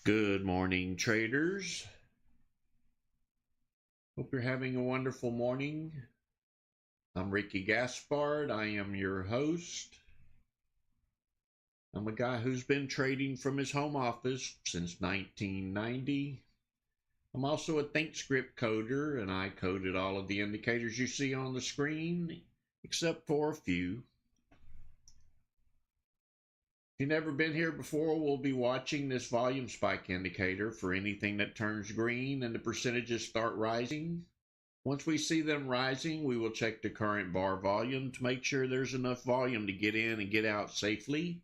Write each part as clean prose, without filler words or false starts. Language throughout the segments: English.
Good morning, traders. Hope you're having a wonderful morning. I'm Ricky Gaspard. I am your host. I'm a guy who's been trading from his home office since 1990. I'm also a ThinkScript coder, and I coded all of the indicators you see on the screen, except for a few. If you've never been here before, we'll be watching this volume spike indicator for anything that turns green and the percentages start rising. Once we see them rising, we will check the current bar volume to make sure there's enough volume to get in and get out safely.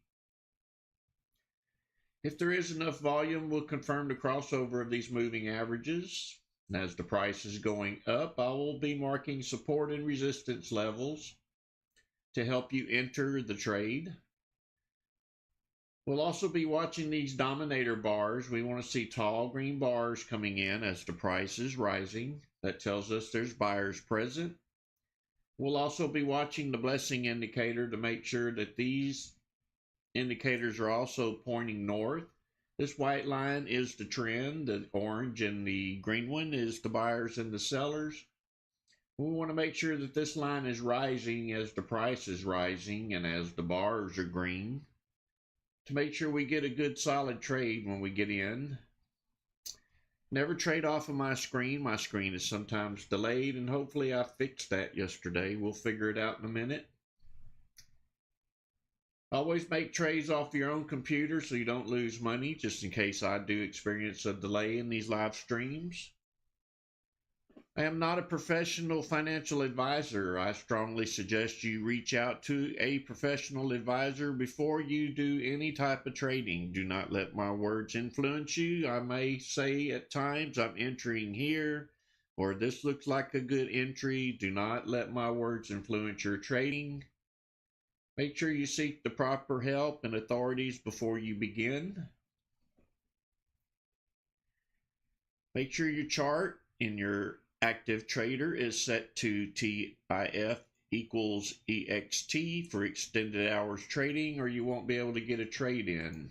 If there is enough volume, we'll confirm the crossover of these moving averages. And as the price is going up, I will be marking support and resistance levels to help you enter the trade. We'll also be watching these dominator bars. We want to see tall green bars coming in as the price is rising. That tells us there's buyers present. We'll also be watching the blessing indicator to make sure that these indicators are also pointing north. This white line is the trend. The orange and the green one is the buyers and the sellers. We want to make sure that this line is rising as the price is rising and as the bars are green, to make sure we get a good solid trade when we get in. Never trade off of my screen. My screen is sometimes delayed, and hopefully I fixed that yesterday. We'll figure it out in a minute. Always make trades off your own computer so you don't lose money, just in case I do experience a delay in these live streams. I am not a professional financial advisor. I strongly suggest you reach out to a professional advisor before you do any type of trading. Do not let my words influence you. I may say at times I'm entering here, or this looks like a good entry. Do not let my words influence your trading. Make sure you seek the proper help and authorities before you begin. Make sure your chart in your active trader is set to TIF equals EXT for extended hours trading, or you won't be able to get a trade in.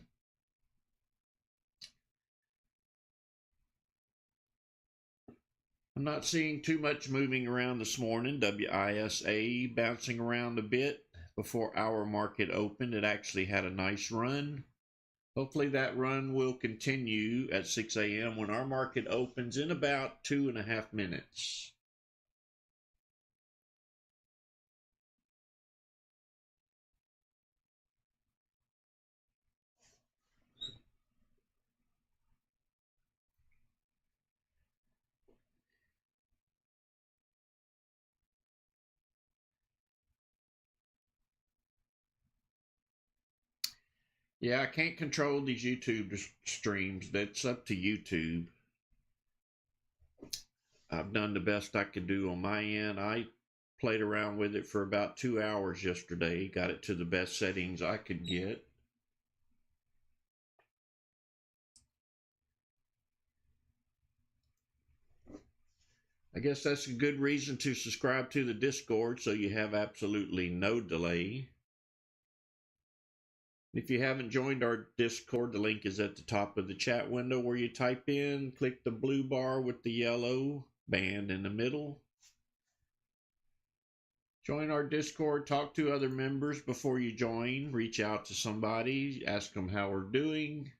I'm not seeing too much moving around this morning. WISA bouncing around a bit before our market opened. It actually had a nice run. Hopefully that run will continue at 6 a.m. when our market opens in about 2.5 minutes. Yeah, I can't control these YouTube streams. That's up to YouTube. I've done the best I could do on my end. I played around with it for about 2 hours yesterday, got it to the best settings I could get. I guess that's a good reason to subscribe to the Discord so you have absolutely no delay. If you haven't joined our Discord, the link is at the top of the chat window where you type in, click the blue bar with the yellow band in the middle. Join our Discord, talk to other members before you join, reach out to somebody, ask them how we're doing.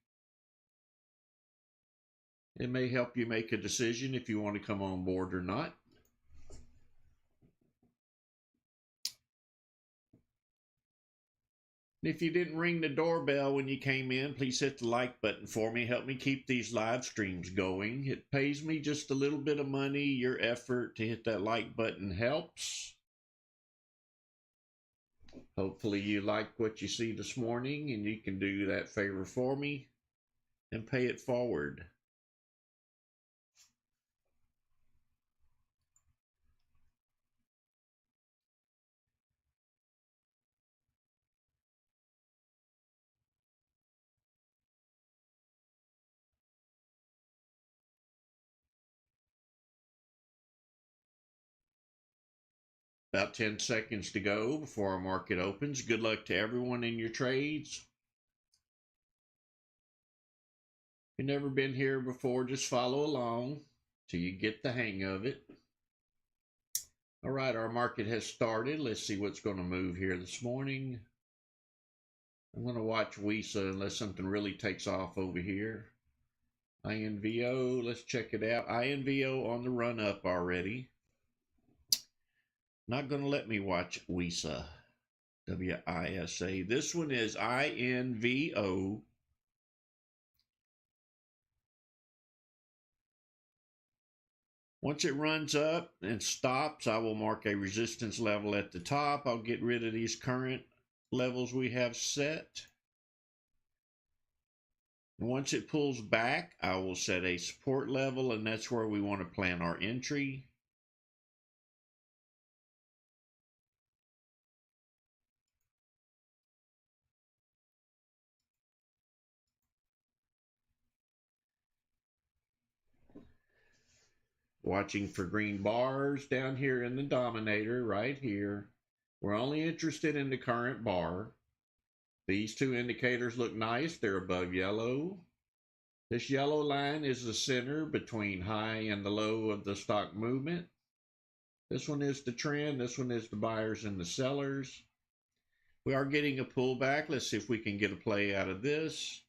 It may help you make a decision if you want to come on board or not. If you didn't ring the doorbell when you came in, please hit the like button for me. Help me keep these live streams going. It pays me just a little bit of money. Your effort to hit that like button helps. Hopefully you like what you see this morning and you can do that favor for me and pay it forward. About 10 seconds to go before our market opens. Good luck to everyone in your trades. If you've never been here before, just follow along till you get the hang of it. All right, our market has started. Let's see what's going to move here this morning. I'm going to watch WISA unless something really takes off over here. INVO, let's check it out. INVO on the run up already. Not going to let me watch WISA. WISA. This one is INVO. Once it runs up and stops, I will mark a resistance level at the top. I'll get rid of these current levels we have set. And once it pulls back, I will set a support level, and that's where we want to plan our entry. Watching for green bars down here in the dominator right here. We're only interested in the current bar. These two indicators look nice. They're above yellow. This yellow line is the center between high and the low of the stock movement. This one is the trend. This one is the buyers and the sellers. We are getting a pullback. Let's see if we can get a play out of this.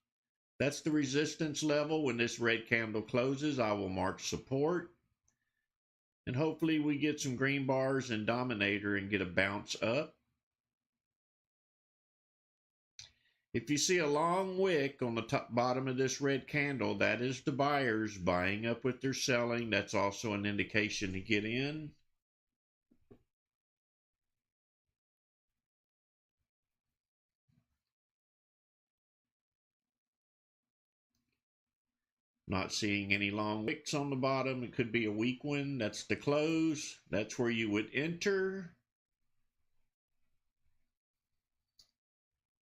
That's the resistance level. When this red candle closes, I will mark support. And hopefully we get some green bars and dominator and get a bounce up. If you see a long wick on the top bottom of this red candle, that is the buyers buying up what they're selling. That's also an indication to get in. Not seeing any long wicks on the bottom. It could be a weak one. That's the close. That's where you would enter.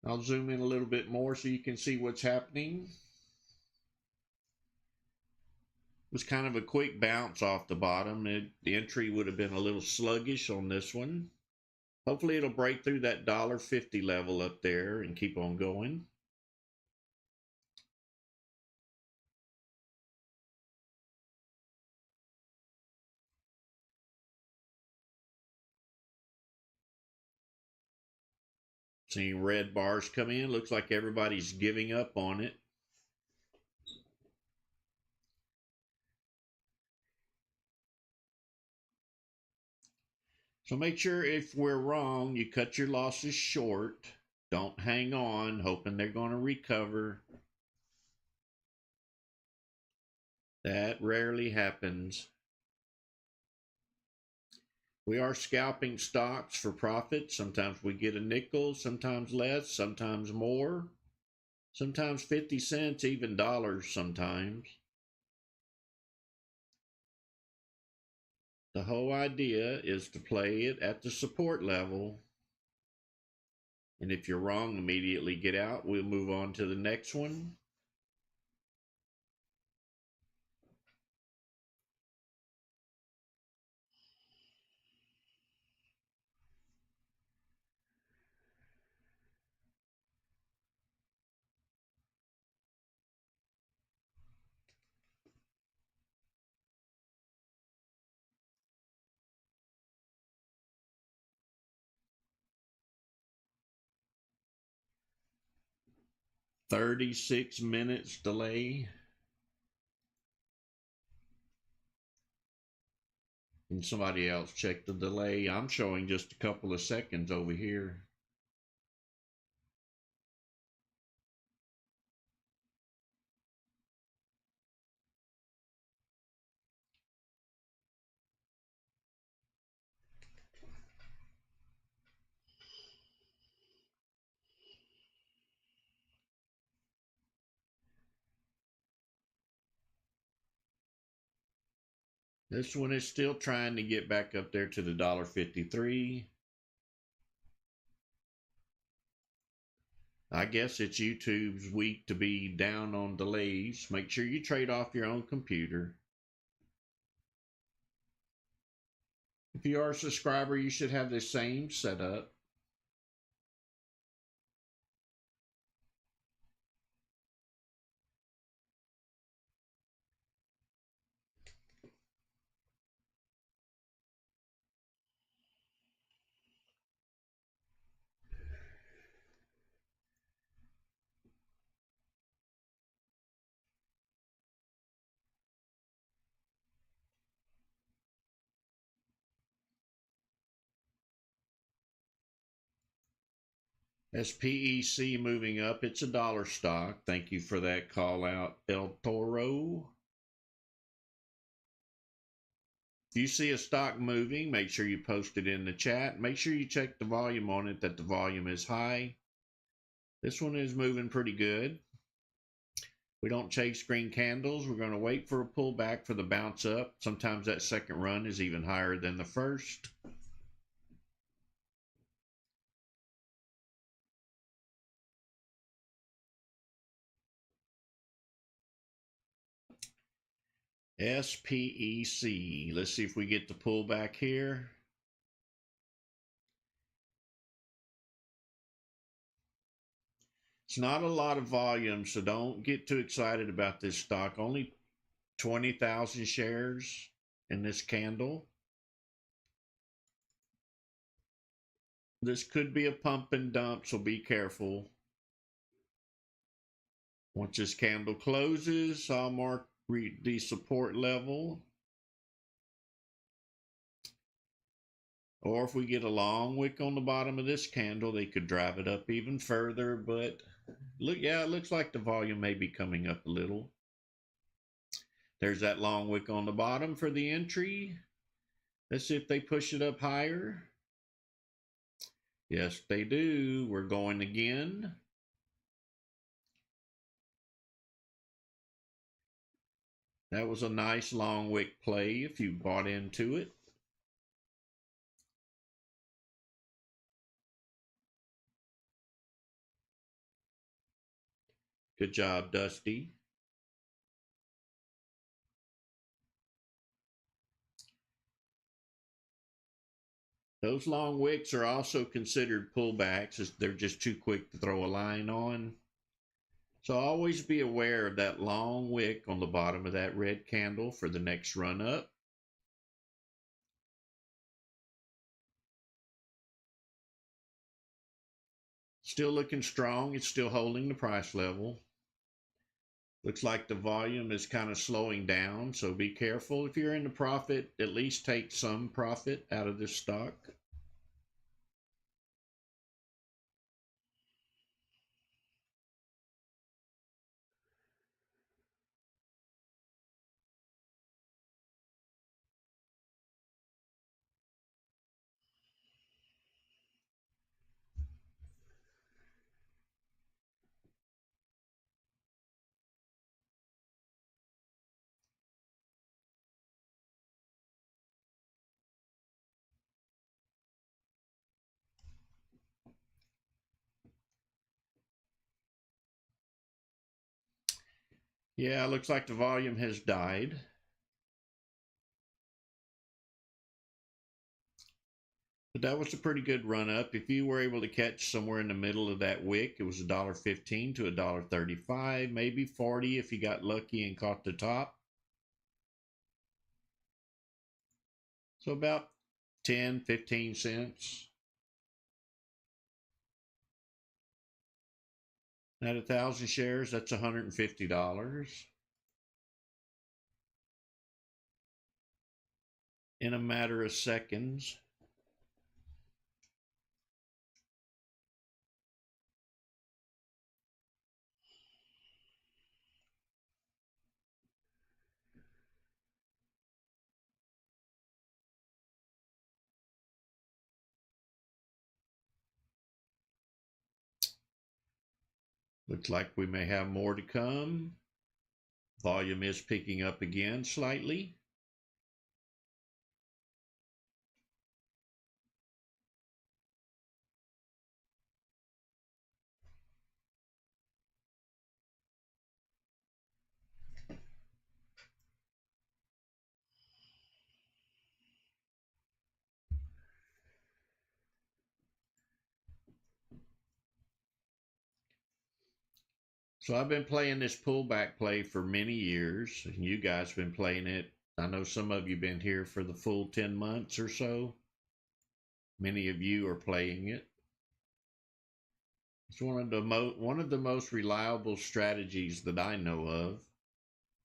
I'll zoom in a little bit more so you can see what's happening. It was kind of a quick bounce off the bottom. The entry would have been a little sluggish on this one. Hopefully it'll break through that $1.50 level up there and keep on going. Seeing red bars come in. Looks like everybody's giving up on it. So make sure if we're wrong, you cut your losses short. Don't hang on, hoping they're going to recover. That rarely happens. We are scalping stocks for profit. Sometimes we get a nickel, sometimes less, sometimes more. Sometimes 50 cents, even dollars sometimes. The whole idea is to play it at the support level. And if you're wrong, immediately get out. We'll move on to the next one. "36 minutes delay." And somebody else check the delay. I'm showing just a couple of seconds over here. This one is still trying to get back up there to the $1.53. I guess it's YouTube's week to be down on delays. Make sure you trade off your own computer. If you are a subscriber, you should have the same setup. SPEC moving up. It's a dollar stock. Thank you for that call out, El Toro. If you see a stock moving, make sure you post it in the chat. Make sure you check the volume on it, that the volume is high. This one is moving pretty good. We don't chase green candles. We're going to wait for a pullback for the bounce up. Sometimes that second run is even higher than the first. SPEC. Let's see if we get the pullback here. It's not a lot of volume, so don't get too excited about this stock. Only 20,000 shares in this candle. This could be a pump and dump, so be careful. Once this candle closes, I'll mark the support level. Or if we get a long wick on the bottom of this candle, they could drive it up even further. But look, yeah, it looks like the volume may be coming up a little. There's that long wick on the bottom for the entry. Let's see if they push it up higher. Yes, they do. We're going again. That was a nice long wick play if you bought into it. Good job, Dusty. Those long wicks are also considered pullbacks, as they're just too quick to throw a line on. So always be aware of that long wick on the bottom of that red candle for the next run up. Still looking strong. It's still holding the price level. Looks like the volume is kind of slowing down, so be careful. If you're in the profit, at least take some profit out of this stock. Yeah, looks like the volume has died. But that was a pretty good run up. If you were able to catch somewhere in the middle of that wick, it was $1.15 to $1.35, maybe 40 if you got lucky and caught the top. So about 10, 15 cents. At 1,000 shares, that's $150. In a matter of seconds. Looks like we may have more to come. Volume is picking up again slightly. So I've been playing this pullback play for many years, and you guys have been playing it. I know some of you have been here for the full 10 months or so. Many of you are playing it. It's one of the most reliable strategies that I know of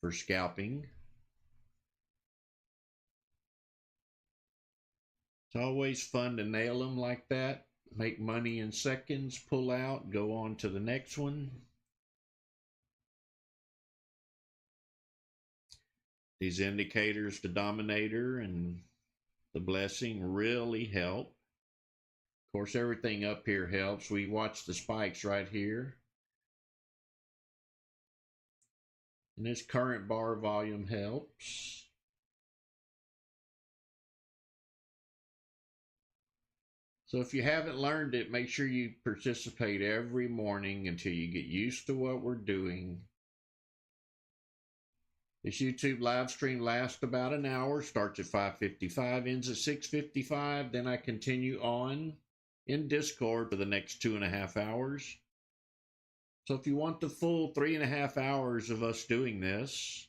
for scalping. It's always fun to nail them like that. make money in seconds, pull out, go on to the next one. These indicators, the dominator and the blessing, really help. Of course, everything up here helps. We watch the spikes right here. And this current bar volume helps. So if you haven't learned it, make sure you participate every morning until you get used to what we're doing. This YouTube live stream lasts about an hour, starts at 5:55, ends at 6:55. Then I continue on in Discord for the next 2.5 hours. So if you want the full 3.5 hours of us doing this,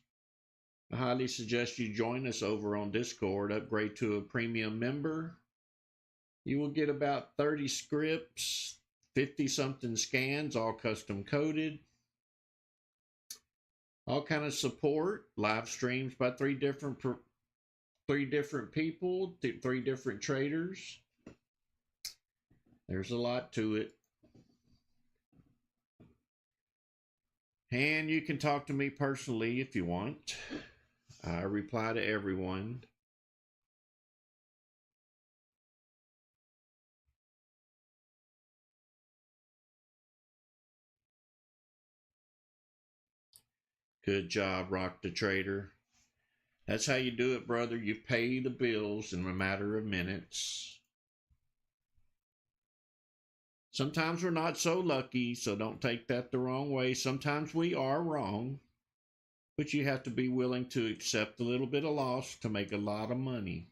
I highly suggest you join us over on Discord, upgrade to a premium member. You will get about 30 scripts, 50-something scans, all custom coded. All kind of support, live streams by three different people, three different traders. There's a lot to it. And you can talk to me personally if you want. I reply to everyone. Good job, Rock the Trader. That's how you do it, brother. You pay the bills in a matter of minutes. Sometimes we're not so lucky, so don't take that the wrong way. Sometimes we are wrong, but you have to be willing to accept a little bit of loss to make a lot of money.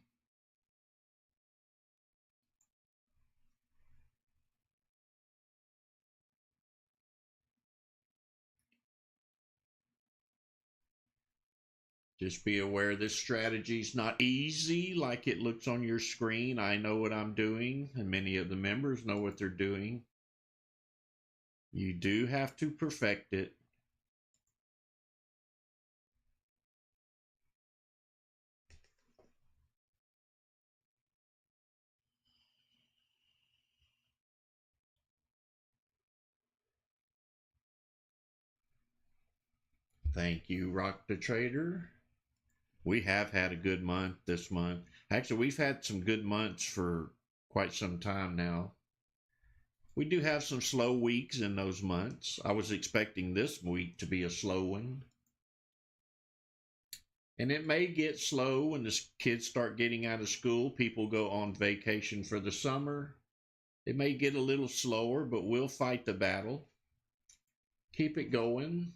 Just be aware this strategy is not easy like it looks on your screen. I know what I'm doing, and many of the members know what they're doing. You do have to perfect it. Thank you, Rock the Trader. We have had a good month this month. Actually, we've had some good months for quite some time now. We do have some slow weeks in those months. I was expecting this week to be a slow one. And it may get slow when the kids start getting out of school. People go on vacation for the summer. It may get a little slower, but we'll fight the battle. Keep it going.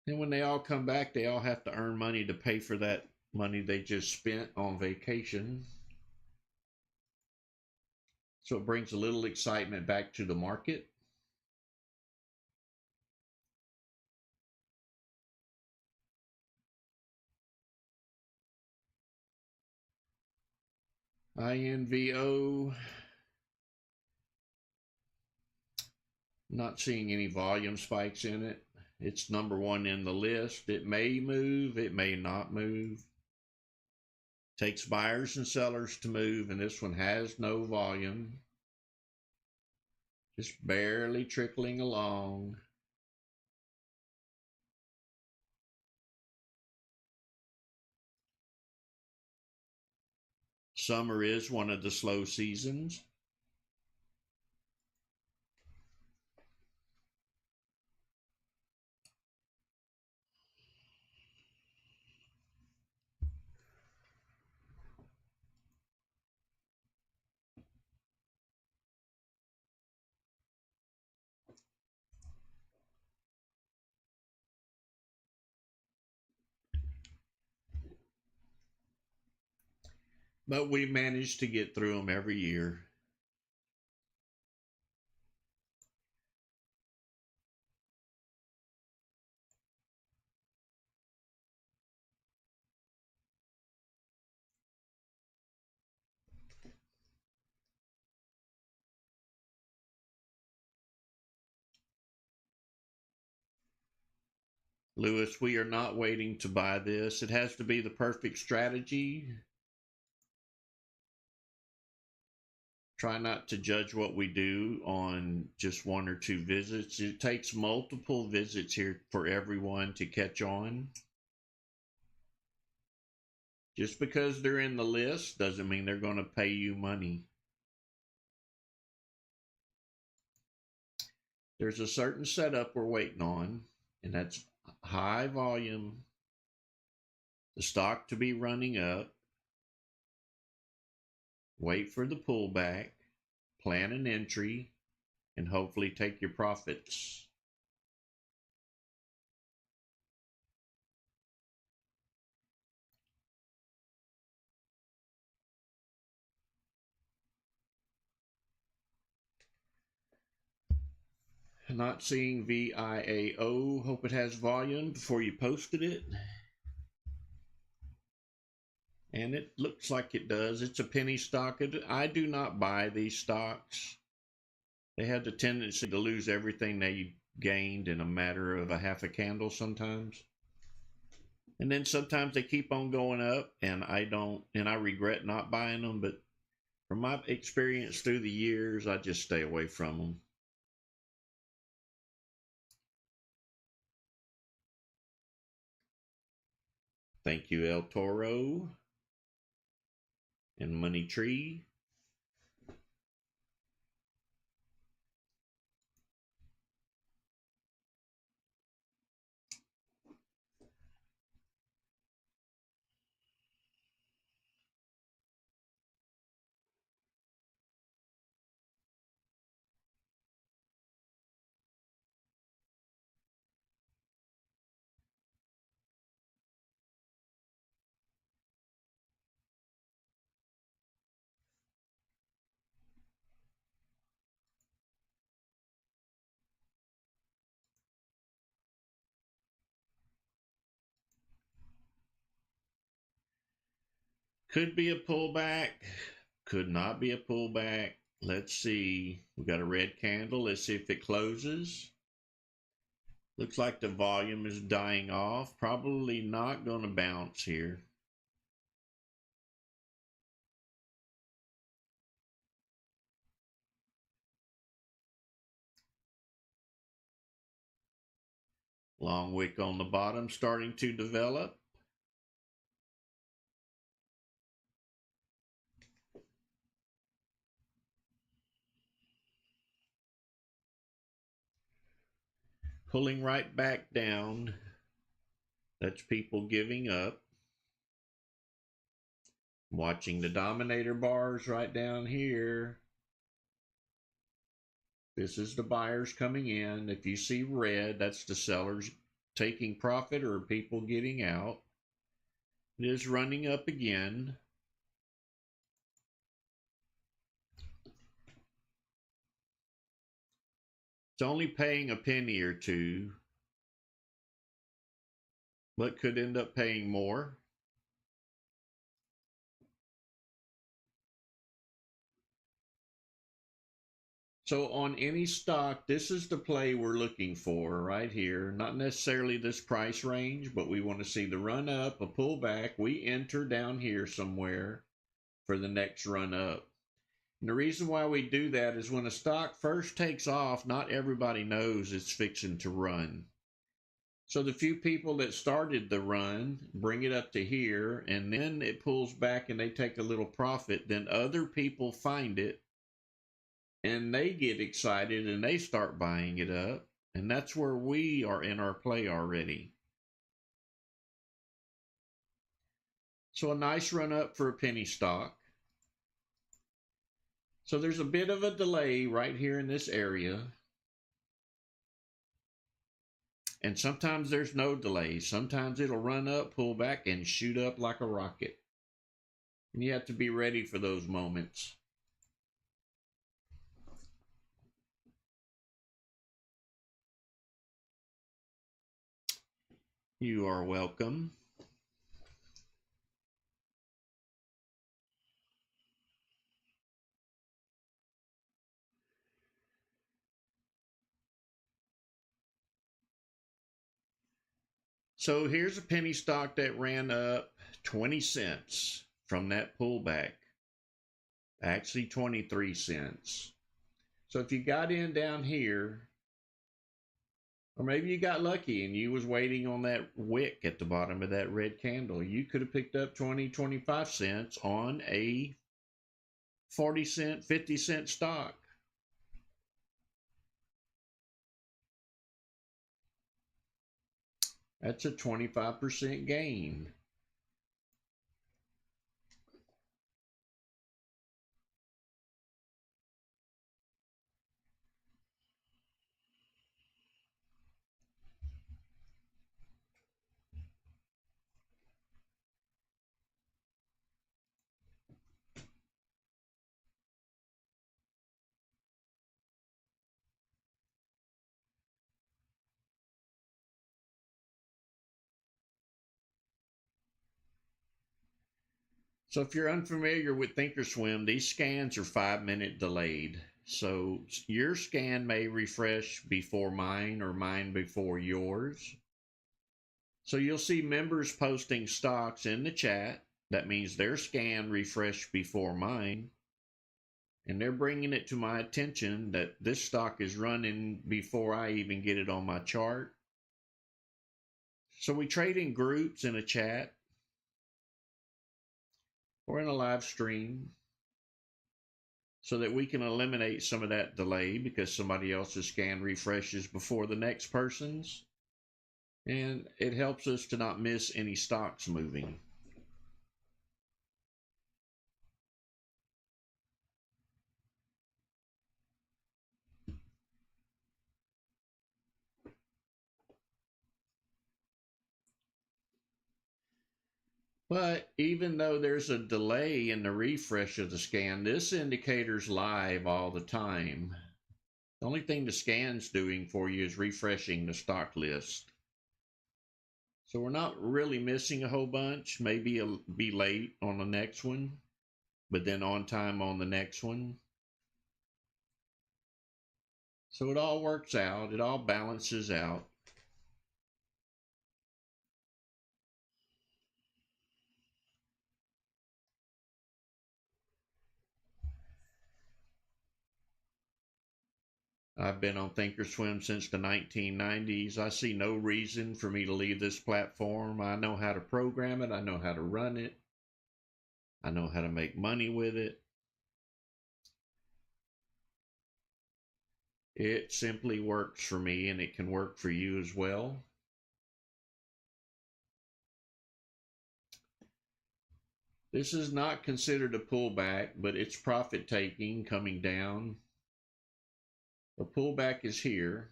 And when they all come back, they all have to earn money to pay for that money they just spent on vacation. So it brings a little excitement back to the market. INVO. Not seeing any volume spikes in it. It's number one in the list. It may move, it may not move. Takes buyers and sellers to move, and this one has no volume. Just barely trickling along. Summer is one of the slow seasons. But we manage to get through them every year. Lewis, we are not waiting to buy this. It has to be the perfect strategy. Try not to judge what we do on just one or two visits. It takes multiple visits here for everyone to catch on. Just because they're in the list doesn't mean they're going to pay you money. There's a certain setup we're waiting on, and that's high volume, the stock to be running up, wait for the pullback, plan an entry, and hopefully take your profits. Not seeing VIAO. Hope it has volume before you posted it. And it looks like it does. It's a penny stock. I do not buy these stocks. They have the tendency to lose everything they gained in a matter of a half a candle sometimes. And then sometimes they keep on going up, and I regret not buying them. But from my experience through the years, I just stay away from them. Thank you, El Toro and Money Tree. Could be a pullback, could not be a pullback. Let's see. We got a red candle. Let's see if it closes. Looks like the volume is dying off. Probably not going to bounce here. Long wick on the bottom starting to develop. Pulling right back down. That's people giving up. Watching the dominator bars right down here. This is the buyers coming in. If you see red, that's the sellers taking profit or people getting out. It is running up again. It's only paying a penny or two, but could end up paying more. So on any stock, this is the play we're looking for right here. Not necessarily this price range, but we want to see the run up, a pullback. We enter down here somewhere for the next run up. And the reason why we do that is when a stock first takes off, not everybody knows it's fixing to run. So the few people that started the run bring it up to here, and then it pulls back and they take a little profit. Then other people find it and they get excited and they start buying it up. And that's where we are in our play already. So a nice run up for a penny stock. So there's a bit of a delay right here in this area. And sometimes there's no delay. Sometimes it'll run up, pull back, and shoot up like a rocket. And you have to be ready for those moments. You are welcome. So here's a penny stock that ran up 20 cents from that pullback. actually 23 cents. So if you got in down here, or maybe you got lucky and you was waiting on that wick at the bottom of that red candle, you could have picked up 20, 25 cents on a 40 cent, 50-cent stock. That's a 25% gain. So if you're unfamiliar with ThinkorSwim, these scans are 5-minute delayed. So your scan may refresh before mine or mine before yours. So you'll see members posting stocks in the chat. That means their scan refreshed before mine. And they're bringing it to my attention that this stock is running before I even get it on my chart. So we trade in groups in a chat or in a live stream so that we can eliminate some of that delay because somebody else's scan refreshes before the next person's. And it helps us to not miss any stocks moving. But even though there's a delay in the refresh of the scan, this indicator's live all the time. The only thing the scan's doing for you is refreshing the stock list. So we're not really missing a whole bunch. Maybe it'll be late on the next one, but then on time on the next one. So it all works out. It all balances out. I've been on ThinkorSwim since the 1990s. I see no reason for me to leave this platform. I know how to program it. I know how to run it. I know how to make money with it. It simply works for me, and it can work for you as well. This is not considered a pullback, but it's profit taking coming down. The pullback is here.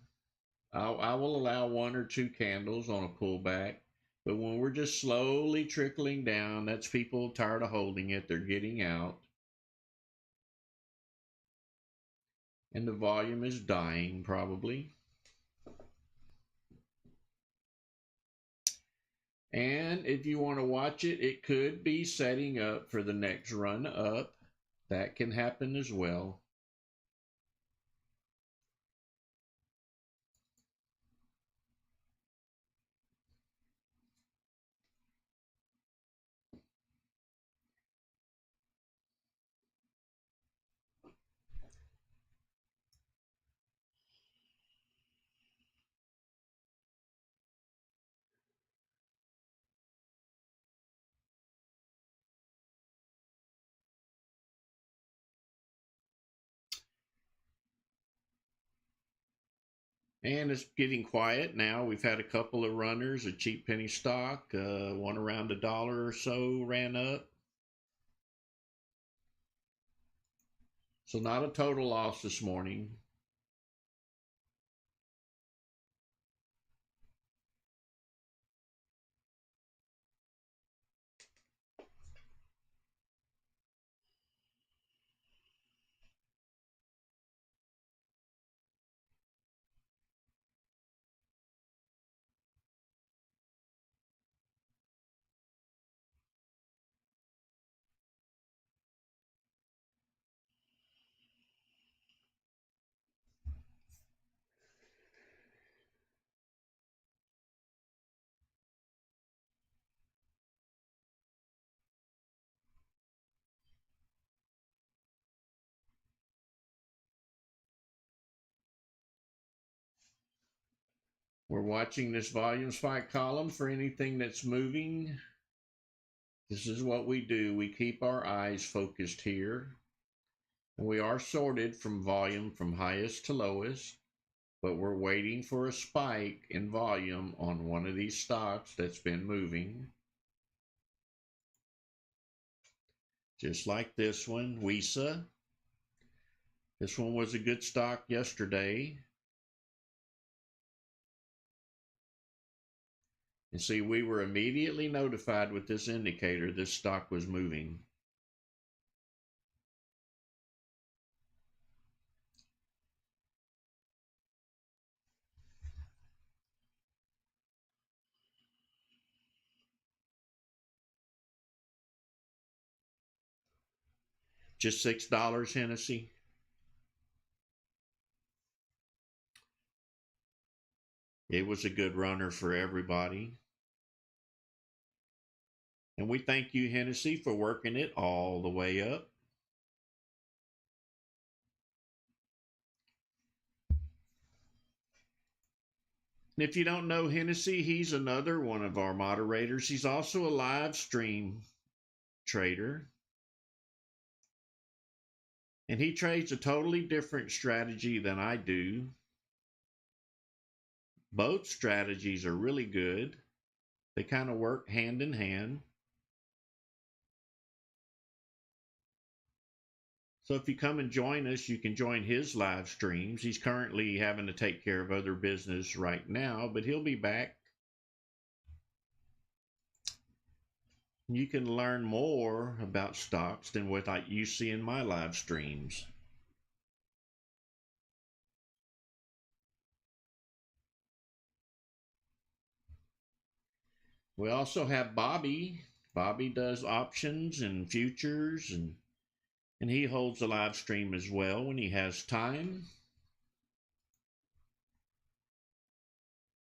I will allow 1 or 2 candles on a pullback, but when we're just slowly trickling down, that's people tired of holding it. They're getting out. And the volume is dying probably. And if you want to watch it, it could be setting up for the next run up. That can happen as well. And it's getting quiet now. We've had a couple of runners, a cheap penny stock, one around $1 or so ran up. So not a total loss this morning. We're watching this volume spike column for anything that's moving. This is what we do. We keep our eyes focused here. And we are sorted from volume from highest to lowest, but we're waiting for a spike in volume on one of these stocks that's been moving. Just like this one, WISA. This one was a good stock yesterday. And see, we were immediately notified with this indicator this stock was moving. Just $6, Hennessy. It was a good runner for everybody. And we thank you, Hennessy, for working it all the way up. And if you don't know Hennessy, he's another one of our moderators. He's also a live stream trader. And he trades a totally different strategy than I do. Both strategies are really good. They kind of work hand in hand. So if you come and join us, you can join his live streams. He's currently having to take care of other business right now, but he'll be back. You can learn more about stocks than what you see in my live streams. We also have Bobby. Bobby does options and futures, and he holds a live stream as well when he has time.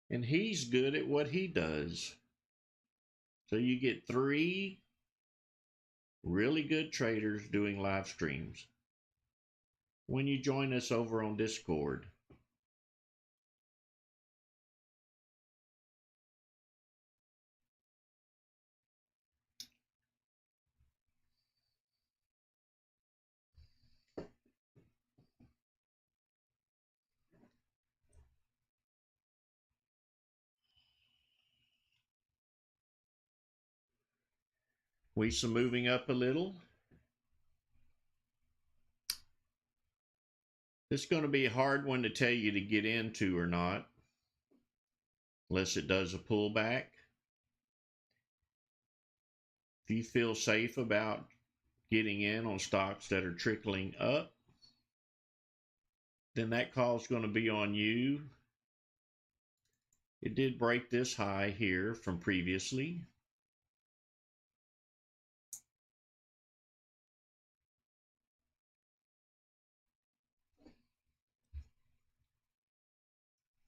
And he's good at what he does. So you get 3 really good traders doing live streams when you join us over on Discord. WISA moving up a little. This is going to be a hard one to tell you to get into or not, unless it does a pullback. If you feel safe about getting in on stocks that are trickling up, then that call is going to be on you. It did break this high here from previously.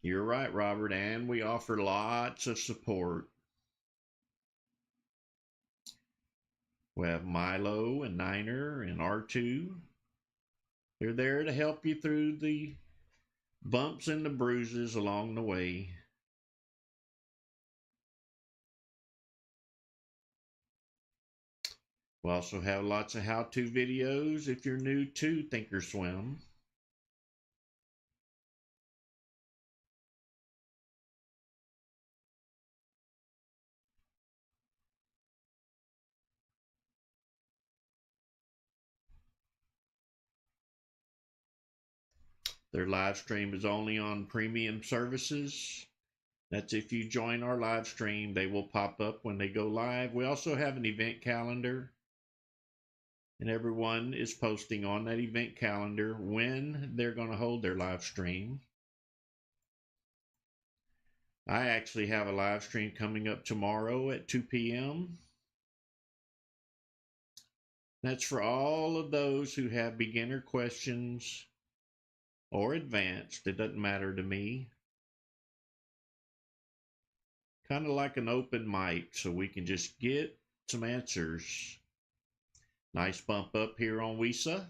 You're right, Robert, and we offer lots of support. We have Milo and Niner and R2. They're there to help you through the bumps and the bruises along the way. We also have lots of how-to videos if you're new to ThinkorSwim. Their live stream is only on premium services. That's if you join our live stream, they will pop up when they go live. We also have an event calendar, and everyone is posting on that event calendar when they're going to hold their live stream. I actually have a live stream coming up tomorrow at 2 p.m. That's for all of those who have beginner questions or advanced. It doesn't matter to me. Kind of like an open mic, so we can just get some answers. Nice bump up here on WISA.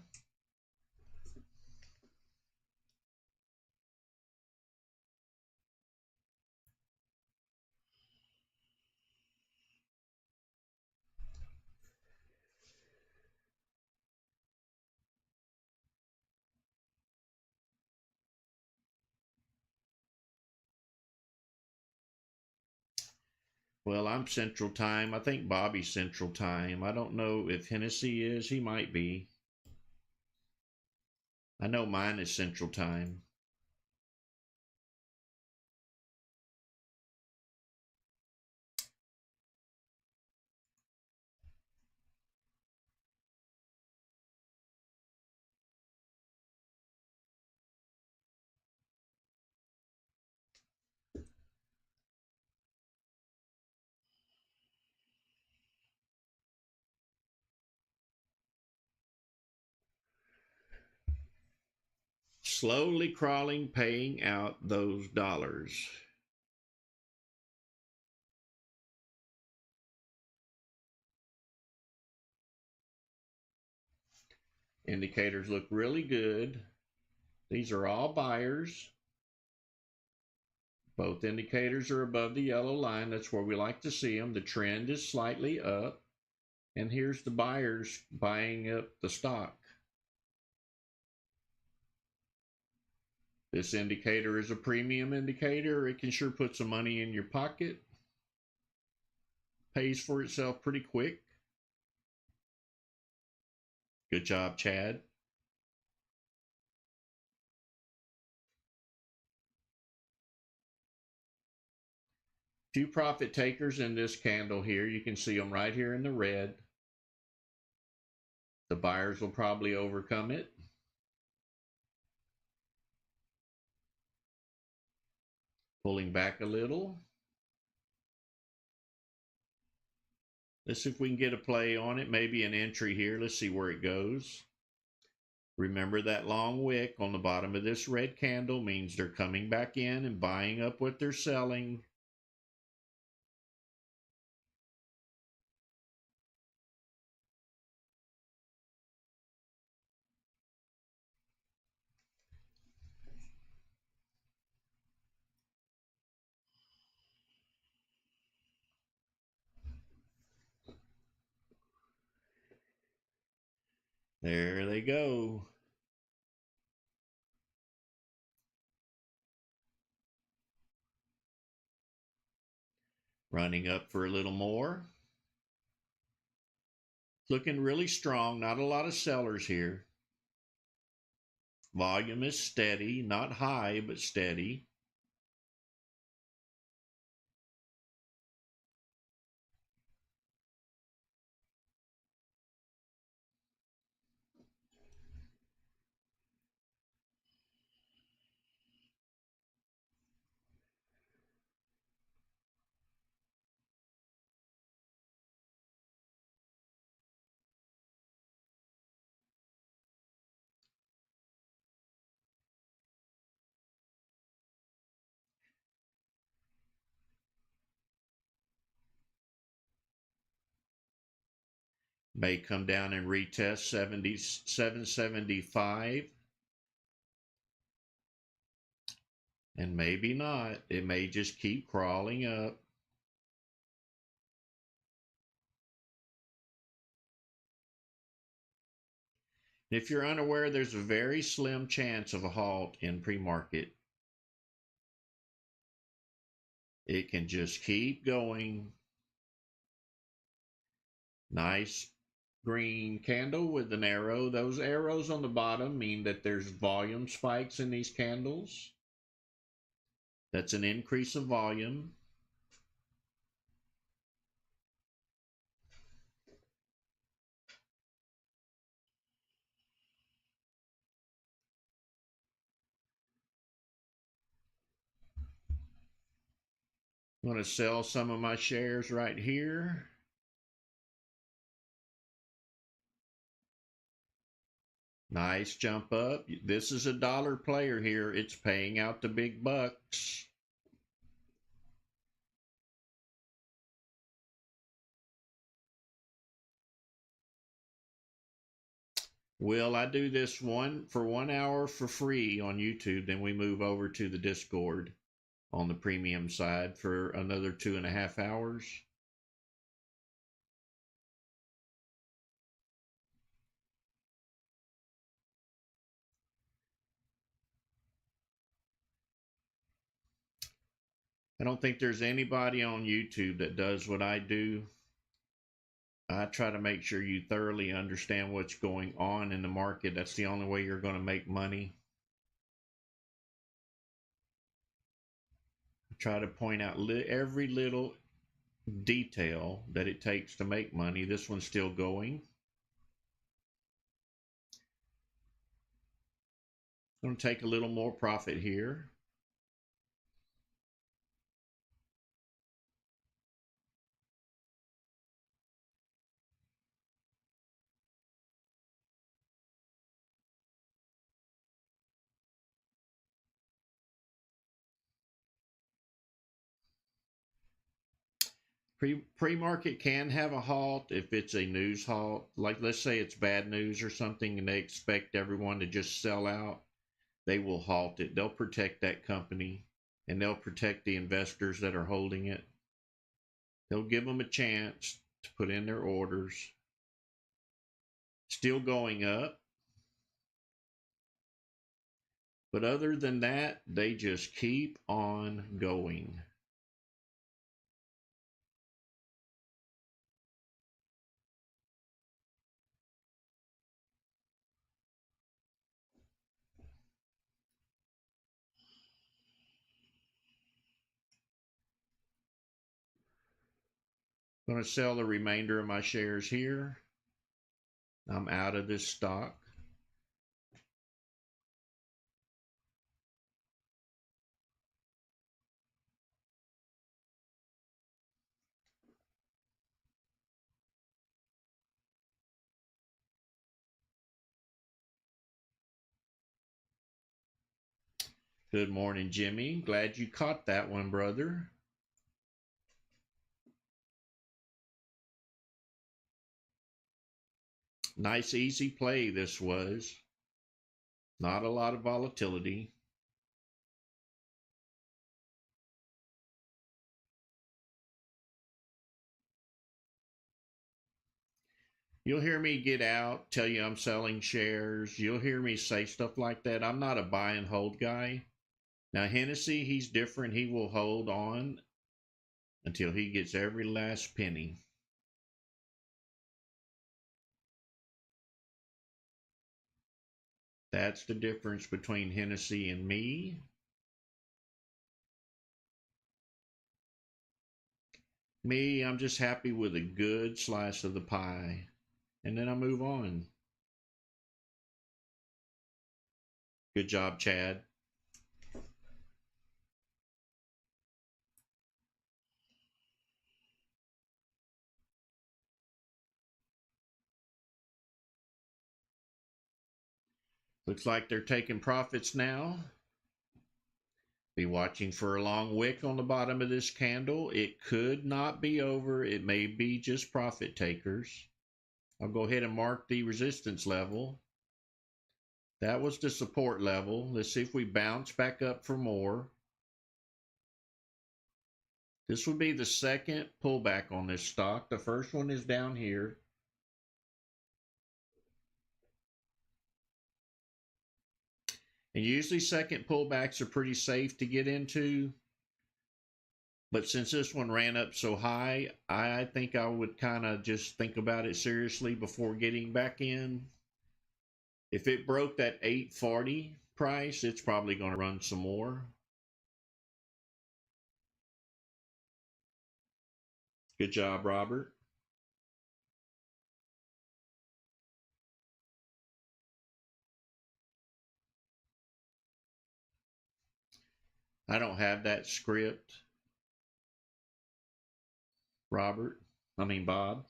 Well, I'm Central Time. I think Bobby's Central Time. I don't know if Hennessy is. He might be. I know mine is Central Time. Slowly crawling, paying out those dollars. Indicators look really good. These are all buyers. Both indicators are above the yellow line. That's where we like to see them. The trend is slightly up. And here's the buyers buying up the stock. This indicator is a premium indicator. It can sure put some money in your pocket. Pays for itself pretty quick. Good job, Chad. Few profit takers in this candle here. You can see them right here in the red. The buyers will probably overcome it. Pulling back a little. Let's see if we can get a play on it. Maybe an entry here. Let's see where it goes. Remember that long wick on the bottom of this red candle means they're coming back in and buying up what they're selling. There they go. Running up for a little more. Looking really strong. Not a lot of sellers here. Volume is steady, not high, but steady. May come down and retest 775. And maybe not. It may just keep crawling up. If you're unaware, there's a very slim chance of a halt in pre-market. It can just keep going. Nice green candle with an arrow. Those arrows on the bottom mean that there's volume spikes in these candles. That's an increase of volume. I'm going to sell some of my shares right here. Nice jump up. This is a dollar player here. It's paying out the big bucks. Will I do this for 1 hour for free on YouTube? Then we move over to the Discord on the premium side for another 2.5 hours. I don't think there's anybody on YouTube that does what I do. I try to make sure you thoroughly understand what's going on in the market. That's the only way you're going to make money. I try to point out every little detail that it takes to make money. This one's still going. I'm going to take a little more profit here. Pre-market can have a halt if it's a news halt. Like, let's say it's bad news or something and they expect everyone to just sell out. They will halt it. They'll protect that company and they'll protect the investors that are holding it. They'll give them a chance to put in their orders. Still going up. But other than that, they just keep on going. I'm going to sell the remainder of my shares here. I'm out of this stock. Good morning, Jimmy. Glad you caught that one, brother. Nice, easy play this was. Not a lot of volatility. You'll hear me get out, tell you I'm selling shares. You'll hear me say stuff like that. I'm not a buy and hold guy. Now, Hennessy, he's different. He will hold on until he gets every last penny. That's the difference between Hennessy and me. Me, I'm just happy with a good slice of the pie. And then I move on. Good job, Chad. Looks like they're taking profits now. Be watching for a long wick on the bottom of this candle. It could not be over. It may be just profit takers. I'll go ahead and mark the resistance level. That was the support level. Let's see if we bounce back up for more. This would be the second pullback on this stock. The first one is down here. And usually second pullbacks are pretty safe to get into. But since this one ran up so high, I think I would kind of just think about it seriously before getting back in. If it broke that 840 price, it's probably going to run some more. Good job, Robert. I don't have that script, Bob.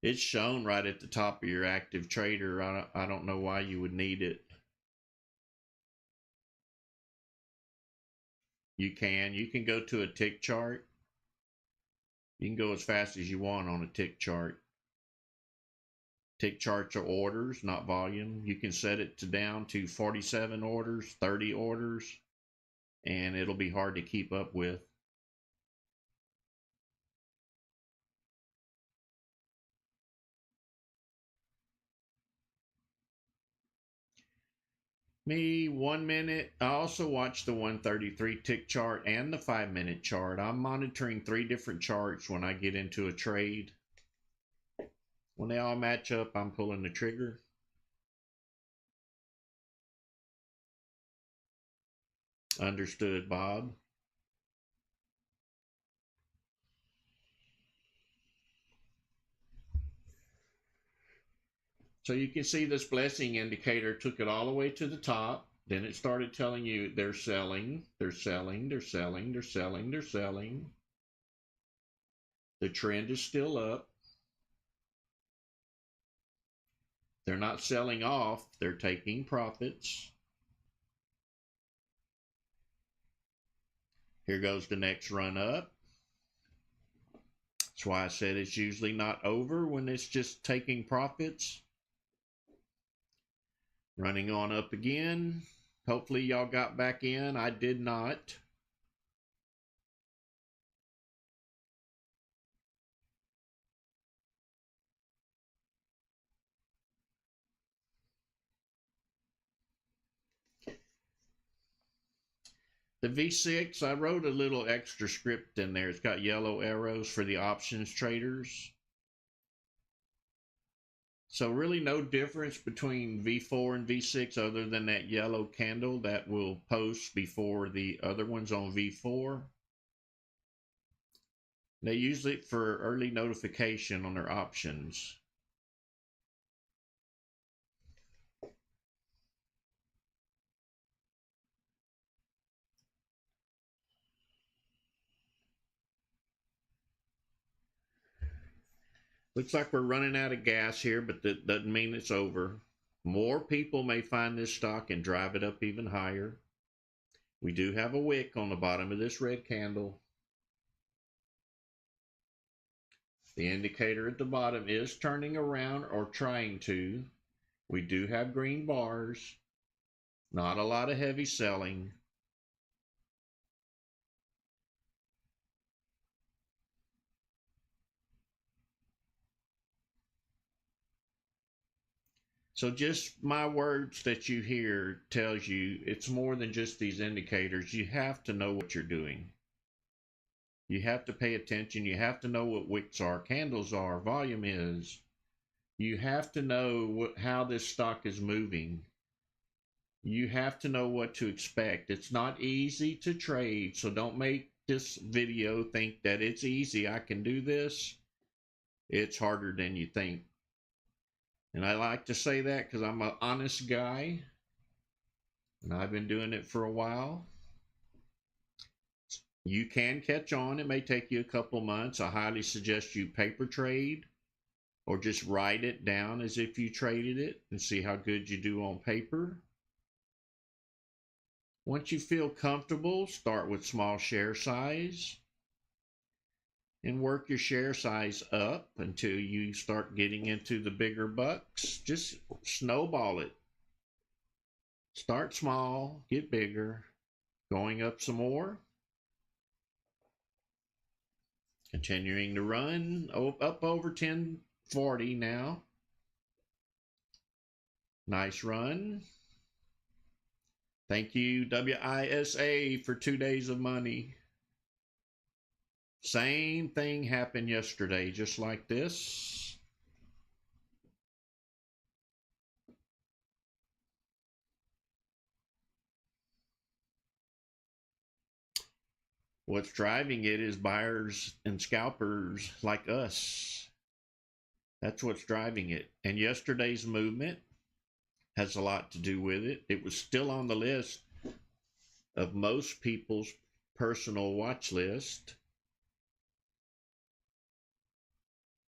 It's shown right at the top of your active trader. I don't know why you would need it. You can go to a tick chart. You can go as fast as you want on a tick chart. Tick charts are orders, not volume. You can set it down to 47 orders, 30 orders, and it'll be hard to keep up with. Me, 1 minute. I also watch the 133 tick chart and the 5 minute chart. I'm monitoring 3 different charts when I get into a trade. When they all match up, I'm pulling the trigger. Understood, Bob. So you can see this blessing indicator took it all the way to the top. Then it started telling you they're selling, they're selling, they're selling, they're selling, they're selling. The trend is still up. They're not selling off, they're taking profits. Here goes the next run up. That's why I said it's usually not over when it's just taking profits. Running on up again. Hopefully y'all got back in. I did not. The V6, I wrote a little extra script in there. It's got yellow arrows for the options traders. So really no difference between V4 and V6 other than that yellow candle that will post before the other ones on V4. They use it for early notification on their options. Looks like we're running out of gas here, but that doesn't mean it's over. More people may find this stock and drive it up even higher. We do have a wick on the bottom of this red candle. The indicator at the bottom is turning around or trying to. We do have green bars. Not a lot of heavy selling. So just my words that you hear tells you it's more than just these indicators. You have to know what you're doing. You have to pay attention. You have to know what wicks are, candles are, volume is. You have to know how this stock is moving. You have to know what to expect. It's not easy to trade, so don't make this video think that it's easy. I can do this. It's harder than you think. And I like to say that because I'm an honest guy, and I've been doing it for a while. You can catch on. It may take you a couple months. I highly suggest you paper trade or just write it down as if you traded it and see how good you do on paper. Once you feel comfortable, start with small share size and work your share size up until you start getting into the bigger bucks. Just snowball it. Start small, get bigger, going up some more. Continuing to run up over 1040 now. Nice run. Thank you, WISA, for 2 days of money. Same thing happened yesterday, just like this. What's driving it is buyers and scalpers like us. That's what's driving it. And yesterday's movement has a lot to do with it. It was still on the list of most people's personal watch list.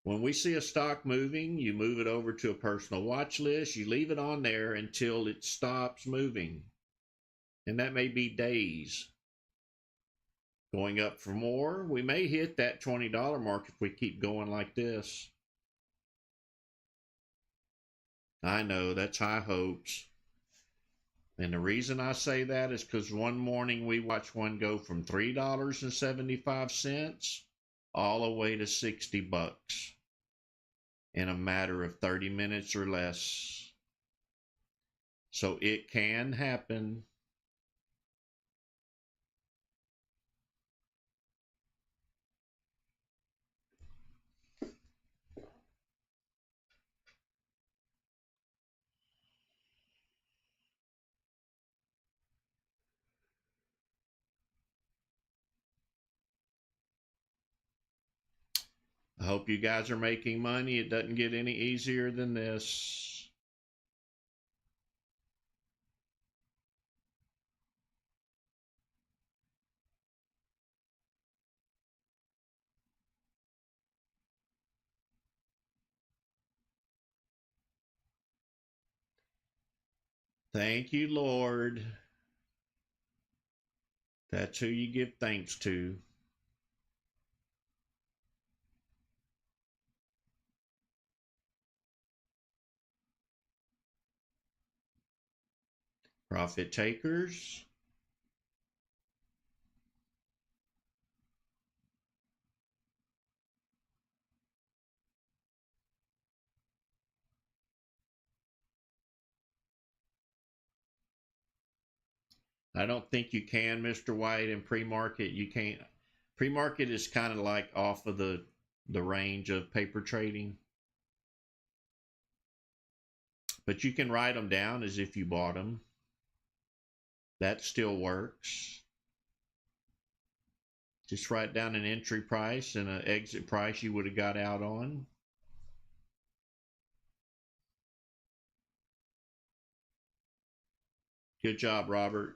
When we see a stock moving, you move it over to a personal watch list. You leave it on there until it stops moving. And that may be days. Going up for more, we may hit that $20 mark if we keep going like this. I know, that's high hopes. And the reason I say that is because one morning we watched one go from $3.75 all the way to $60 in a matter of 30 minutes or less. So it can happen. I hope you guys are making money. It doesn't get any easier than this. Thank you, Lord. That's who you give thanks to. Profit takers. I don't think you can, Mr. White, in pre-market. You can't. Pre-market is kind of like off of the range of paper trading. But you can write them down as if you bought them. That still works. Just write down an entry price and an exit price you would have got out on. Good job, Robert.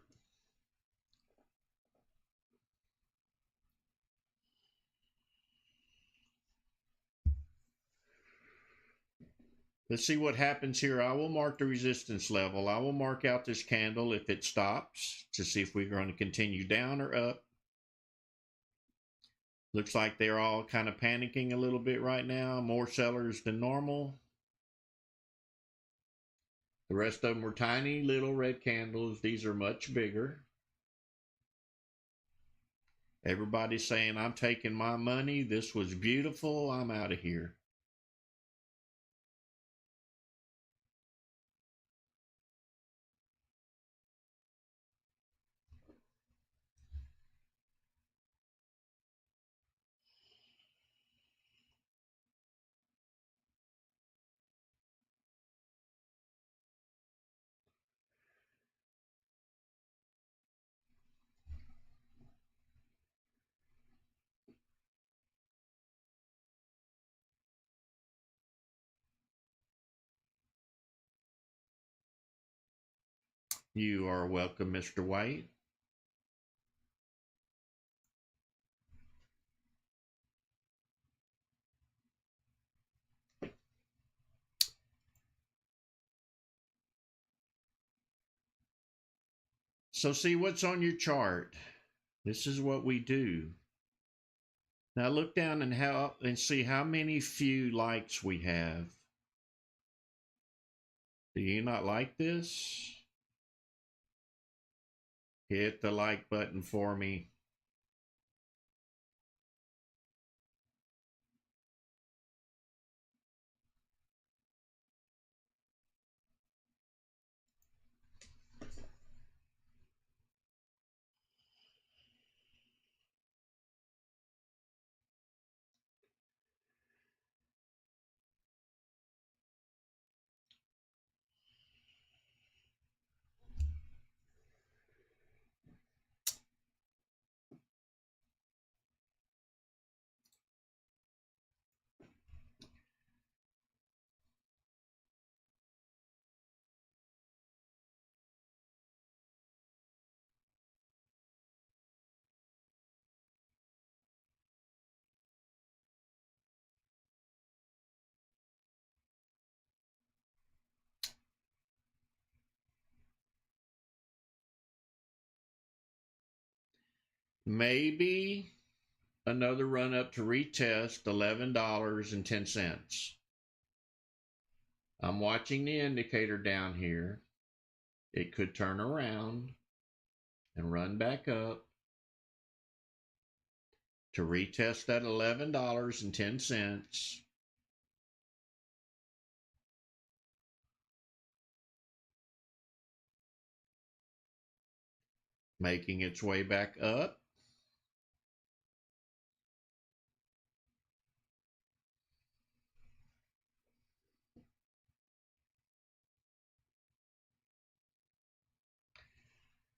Let's see what happens here. I will mark the resistance level. I will mark out this candle if it stops to see if we're going to continue down or up. Looks like they're all kind of panicking a little bit right now. More sellers than normal. The rest of them were tiny little red candles. These are much bigger. Everybody's saying, I'm taking my money. This was beautiful. I'm out of here. You are welcome, Mr. White. So see what's on your chart. This is what we do. Now look down and see how many few likes we have. Do you not like this? Hit the like button for me. Maybe another run up to retest $11.10. I'm watching the indicator down here. It could turn around and run back up to retest that $11.10. making its way back up.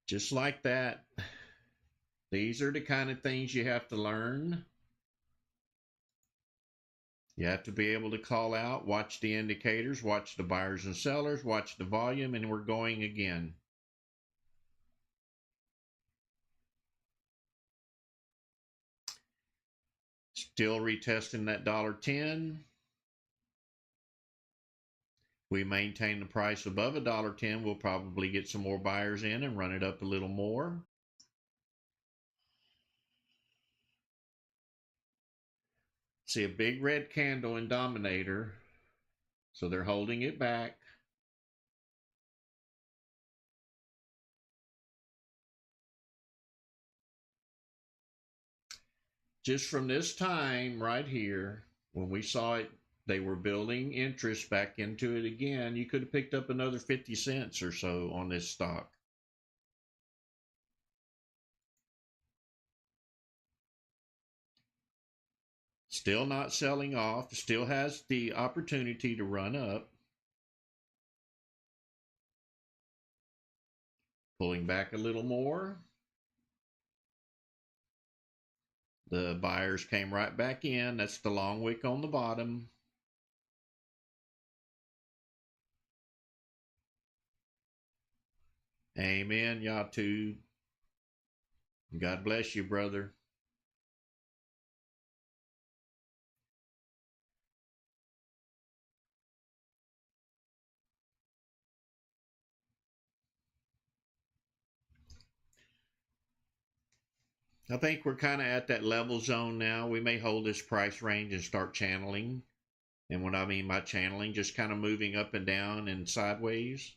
Just like that. These are the kind of things you have to learn. You have to be able to call out, watch the indicators, watch the buyers and sellers, watch the volume, and we're going again. Still retesting that $1.10. We maintain the price above $1.10, we'll probably get some more buyers in and run it up a little more. See a big red candle in Dominator, so they're holding it back. Just from this time right here, when we saw it, they were building interest back into it again. You could have picked up another 50 cents or so on this stock. Still not selling off, still has the opportunity to run up. Pulling back a little more. The buyers came right back in. That's the long wick on the bottom. Amen, Yatu. God bless you, brother. I think we're kind of at that level zone now. We may hold this price range and start channeling. And what I mean by channeling, just kind of moving up and down and sideways.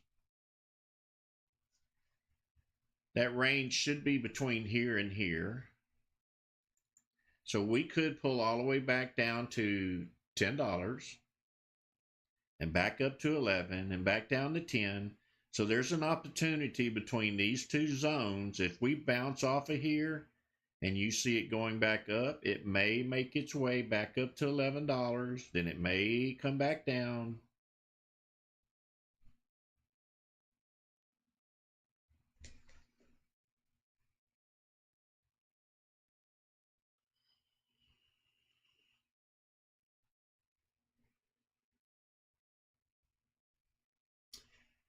That range should be between here and here. So we could pull all the way back down to $10 and back up to 11 and back down to 10. So there's an opportunity between these two zones. If we bounce off of here and you see it going back up, it may make its way back up to $11. Then it may come back down.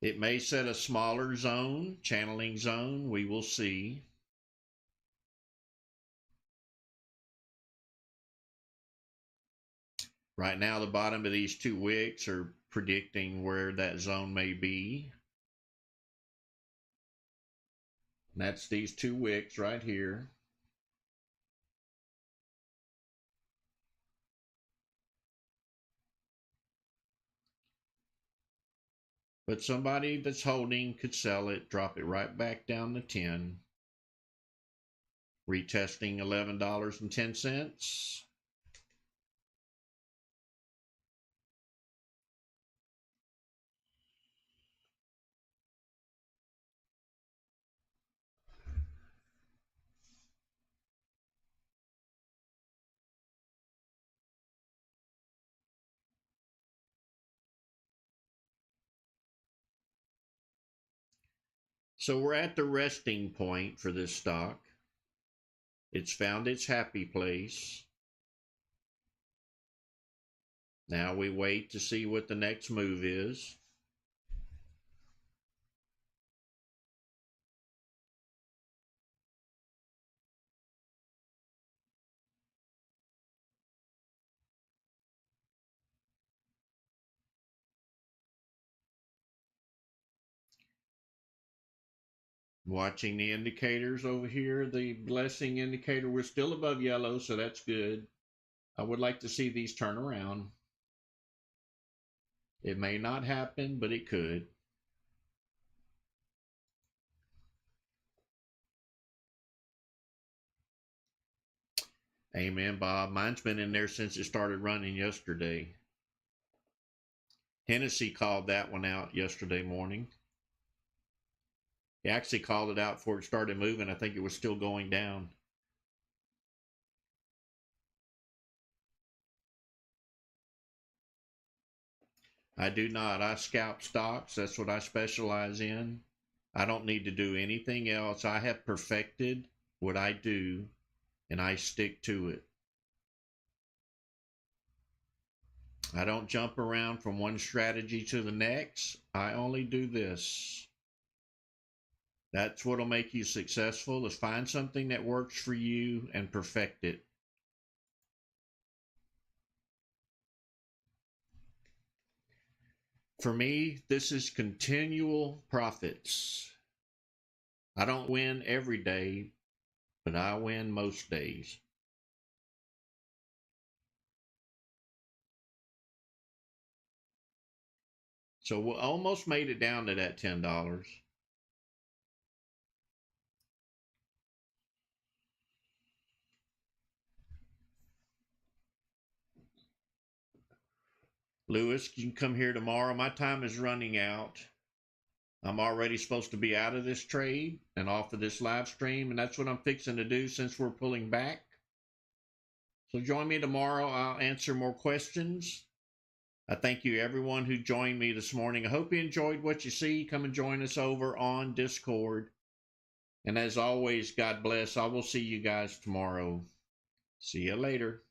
It may set a smaller zone, channeling zone. We will see. Right now, the bottom of these two wicks are predicting where that zone may be. And that's these two wicks right here. But somebody that's holding could sell it, drop it right back down to 10. Retesting $11.10. So we're at the resting point for this stock. It's found its happy place. Now we wait to see what the next move is. Watching the indicators over here, the blessing indicator, we're still above yellow, so that's good. I would like to see these turn around. It may not happen, but it could. Amen, Bob. Mine's been in there since it started running yesterday. Hennessy called that one out yesterday morning. He actually called it out before it started moving. I think it was still going down. I do not. I scalp stocks. That's what I specialize in. I don't need to do anything else. I have perfected what I do, and I stick to it. I don't jump around from one strategy to the next. I only do this. That's what'll make you successful, is find something that works for you and perfect it. For me, this is continual profits. I don't win every day, but I win most days. So we almost made it down to that $10. Lewis, you can come here tomorrow. My time is running out. I'm already supposed to be out of this trade and off of this live stream, and that's what I'm fixing to do since we're pulling back. So join me tomorrow. I'll answer more questions. I thank you, everyone who joined me this morning. I hope you enjoyed what you see. Come and join us over on Discord. And as always, God bless. I will see you guys tomorrow. See you later.